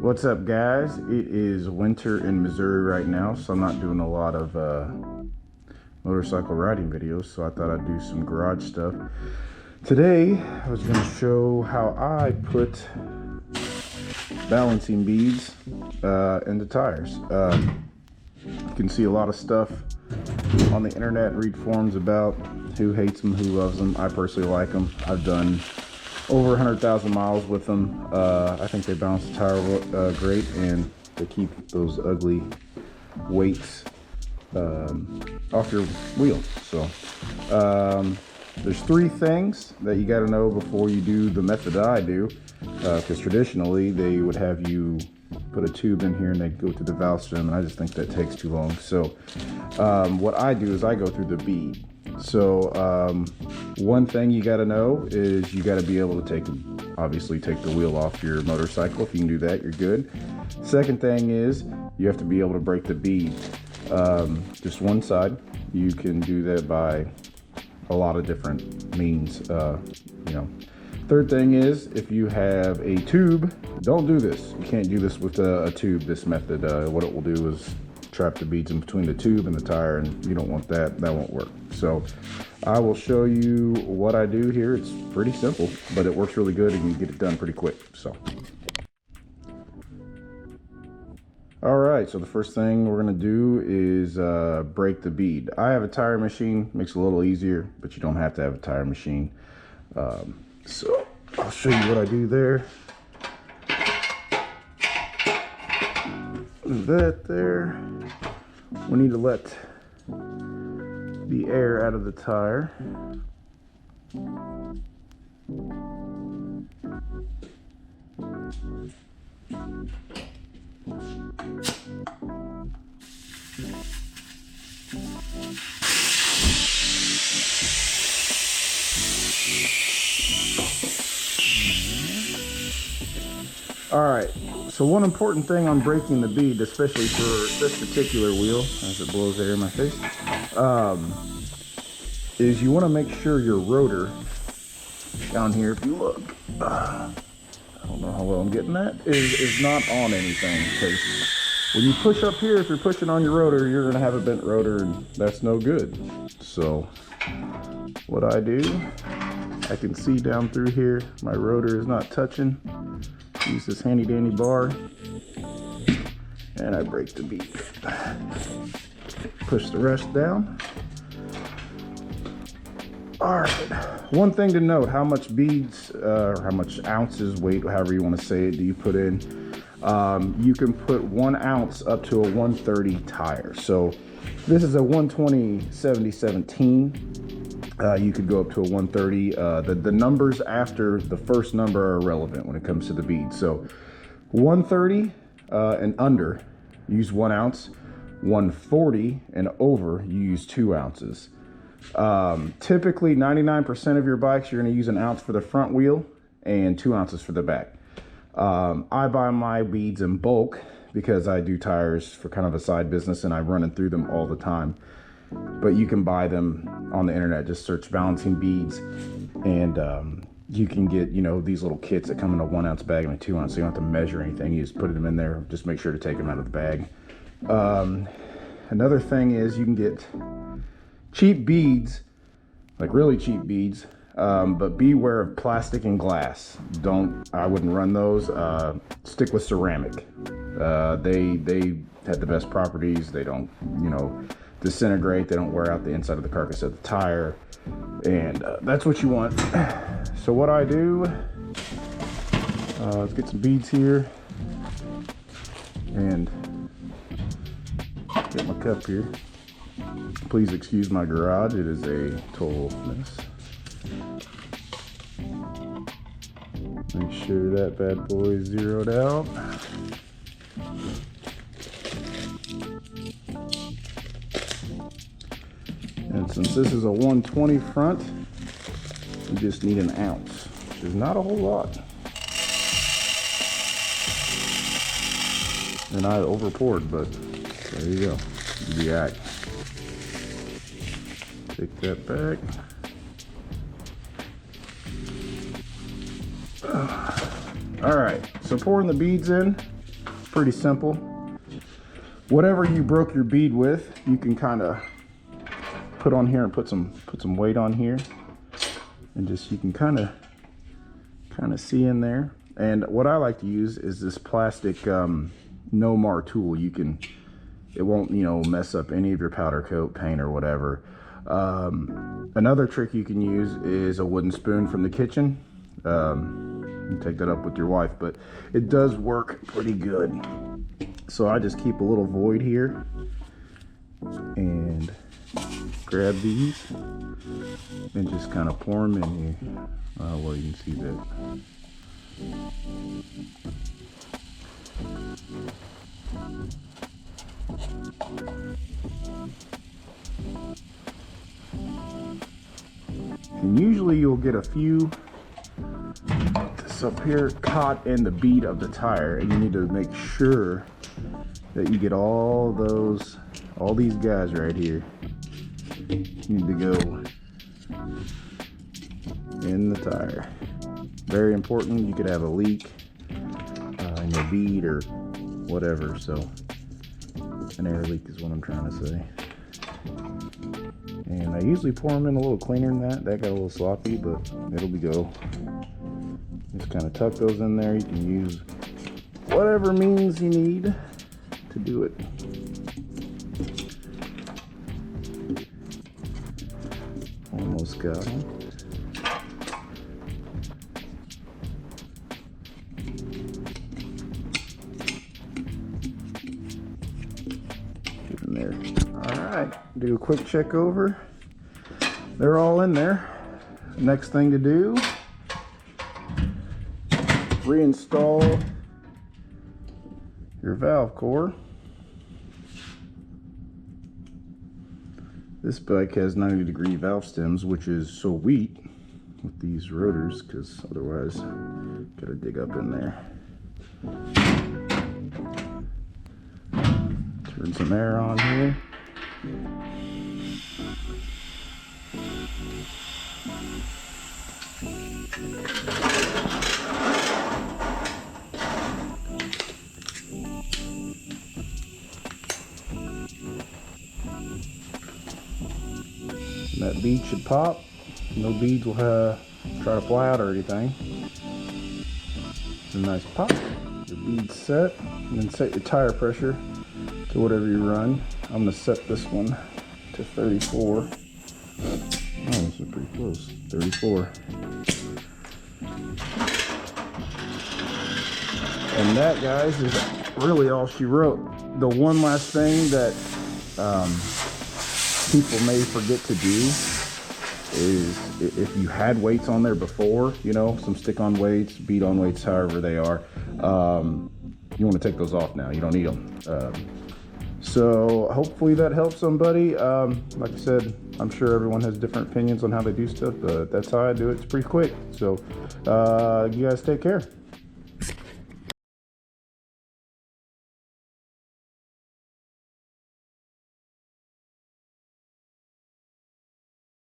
What's up, guys? It is winter in Missouri right now, so I'm not doing a lot of motorcycle riding videos, so I thought I'd do some garage stuff. Today, I was going to show how I put balancing beads in the tires. You can see a lot of stuff on the internet, read forums about who hates them, who loves them. I personally like them. I've done over 100,000 miles with them. I think they balance the tire great, and they keep those ugly weights off your wheel. So there's three things that you got to know before you do the method that I do, because traditionally they would have you put a tube in here and they go through the valve stem, and I just think that takes too long. So what I do is I go through the bead. So one thing you got to know is you got to be able to obviously take the wheel off your motorcycle. If you can do that, you're good. Second thing is you have to be able to break the bead, just one side. You can do that by a lot of different means, Third thing is, if you have a tube, don't do this. You can't do this with a tube, this method. What it will do is trap the beads in between the tube and the tire, and you don't want that. That won't work. So I will show you what I do here. It's pretty simple, but it works really good and you get it done pretty quick. So all right, so the first thing we're going to do is break the bead. I have a tire machine, makes it a little easier, but you don't have to have a tire machine. So I'll show you what I do there. That there. We need to let the air out of the tire. All right, so one important thing on breaking the bead, especially for this particular wheel, as it blows air in my face, is you want to make sure your rotor down here, if you look, I don't know how well I'm getting that, is not on anything, because when you push up here, if you're pushing on your rotor, you're going to have a bent rotor, and that's no good. So what I do, I can see down through here, my rotor is not touching. Use this handy dandy bar, and I break the bead. Push the rest down. All right, one thing to note, how much beads, or how much ounces, weight, however you want to say it, do you put in? You can put 1 ounce up to a 130 tire. So this is a 120 70/17. You could go up to a 130. The numbers after the first number are irrelevant when it comes to the bead. So 130 and under, use 1 ounce. 140 and over, you use 2 ounces. Typically 99% of your bikes, you're going to use 1 ounce for the front wheel and 2 ounces for the back. I buy my beads in bulk because I do tires for kind of a side business and I run through them all the time. But you can buy them on the internet. Just search balancing beads, and you can get, these little kits that come in a 1 ounce bag and a 2 ounce, so you don't have to measure anything. You just put them in there. Just make sure to take them out of the bag. Another thing is you can get cheap beads, like really cheap beads, but beware of plastic and glass. I wouldn't run those. Stick with ceramic. They have the best properties. They don't, disintegrate. They don't wear out the inside of the carcass of the tire, and that's what you want. So what I do, let's get some beads here and get my cup here. Please excuse my garage, it is a total mess. Make sure that bad boy is zeroed out. And since this is a 120 front, you just need 1 ounce, which is not a whole lot. And I over poured, but there you go. The act. Take that back. All right, so pouring the beads in, pretty simple. Whatever you broke your bead with, you can kind of put on here and put some weight on here, and just you can kind of see in there. And what I like to use is this plastic Nomar tool. It won't, you know, mess up any of your powder coat, paint, or whatever. Another trick you can use is a wooden spoon from the kitchen. You can take that up with your wife, but it does work pretty good. So I just keep a little void here and grab these and just kind of pour them in here. Well, you can see that. And usually you'll get a few, this up here, caught in the bead of the tire, and you need to make sure that you get all these guys right here. You need to go in the tire. Very important. You could have a leak in your bead or whatever, so an air leak is what I'm trying to say. And I usually pour them in a little cleaner than that. That got a little sloppy, but it'll be go. Just kind of tuck those in there. You can use whatever means you need to do it. Almost got them. Get in there. All right, do a quick check over. They're all in there. Next thing to do, reinstall your valve core. This bike has 90-degree valve stems, which is so sweet with these rotors, because otherwise gotta dig up in there. Turn some air on here. And that bead should pop. No beads will try to fly out or anything. It's a nice pop. Your bead's set, and then set your tire pressure to whatever you run. I'm gonna set this one to 34. Oh, this is pretty close. 34. And that, guys, is really all she wrote. The one last thing that people may forget to do is, if you had weights on there before, you know, some stick-on weights, bead-on weights, however they are, you want to take those off now. You don't need them. So hopefully that helps somebody. Like I said, I'm sure everyone has different opinions on how they do stuff, but that's how I do it. It's pretty quick. So you guys take care.